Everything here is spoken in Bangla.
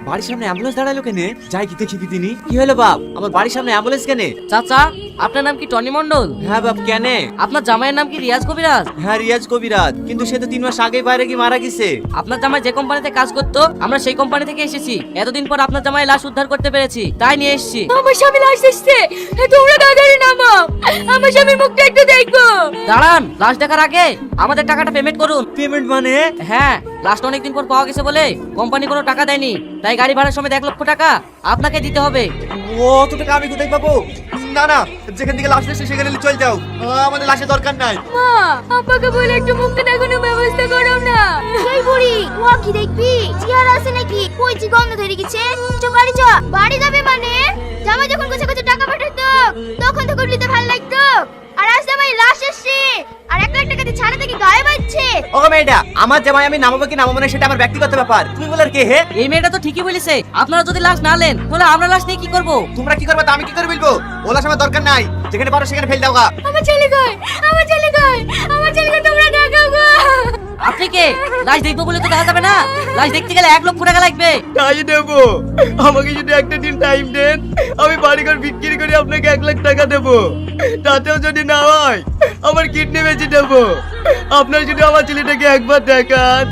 বাড়ির সামনে অ্যাম্বুলেন্স দাঁড়ালো কেনে? যাই কি দেখি তিনি। কি হলো বাপ, আমার বাড়ির সামনে অ্যাম্বুলেন্স কেনে? চাচা, আপনার নাম কি টনি মন্ডল? হ্যাঁ বাপ, কেনে? আপনার জামাইয়ের নাম কি রিয়াজ কবিরাজ? হ্যাঁ রিয়াজ কবিরাজ, কিন্তু সে তো 3 মাস আগেই বাইরে গিয়ে মারা গেছে। আপনার জামাই যে কোম্পানিতে কাজ করতো, আমরা সেই কোম্পানি থেকে এসেছি। এতদিন পর আপনার জামাই লাশ উদ্ধার করতে পেরেছি, তাই নিয়ে এসেছি। আমার স্বামী লাশ এসছে, তোমরা তাড়াতাড়ি নামো, আমার স্বামীর মুখটা একটু দেখবো। দাঁড়ান, লাশ দেখার আগে আমাদের টাকাটা পেমেন্ট করুন। পেমেন্ট মানে? হ্যাঁ, লাশটা অনেকদিন পর পাওয়া গেছে বলে কোম্পানি কোনো টাকা দেয়নি, তাই গাড়ি ভাড়ার সময় 1 লক্ষ টাকা আপনাকে দিতে হবে। অত টাকা আমি কোথায় পাবো? না না, যেখান থেকে লাশ এসে সেখানে চলে যাও, আমাদের লাশের দরকার নাই। মা, আপাকে বলে একটু মুখটা দেখানোর ব্যবস্থা করো না। এই বুড়ি, ও কি দেখবি? চেহারা আছে নাকি? কই যে গন্ধ ধরে গেছে। চ বাড়ি চ। বাড়ি যাবে মানে? জামাই যখন কোথাও কোথাও টাকা পাঠাতো, তখন তো করলিতে ভালো লাগতো। আর আজ জামাই লাশ এসছে, আর 1 লাখ টাকা দিয়ে ছাড়া থেকে গায়েব হচ্ছে। ও মেয়েটা, আমার জামাই আমি নামাবো কি নামাবো না সেটা আমার ব্যক্তিগত ব্যাপার, তুমি বলার কে হে? এই মেয়েটা তো ঠিকই বলেছে, আপনারা যদি লাশ না নেন তাহলে আমরা লাশ নিয়ে কি করব? তোমরা কি করবে তা আমি কি করে বলবো? ও লাশ আমার দরকার নাই, যেখানে পারো সেখানে ফেল দাও গা। আমার ছেলে কই? আমার ছেলে কই? আমার ছেলেকে তোমরা দেখাও গো। আপনি কে? লাশ দেখবো বলে তো দেখা যাবে না, লাশ দেখতে গেলে 1 লক্ষ টাকা লাগবে। তাই দেবো, আমাকে যদি একটা দিন টাইম দেন, আমি বাড়িঘর বিক্রি করে আপনাকে 1 লাখ টাকা দেবো। তাতেও যদি না হয় আমার কিডনি বেঁচে দেবো। আপনার যদি আমার ছেলেটাকে একবার দেখান।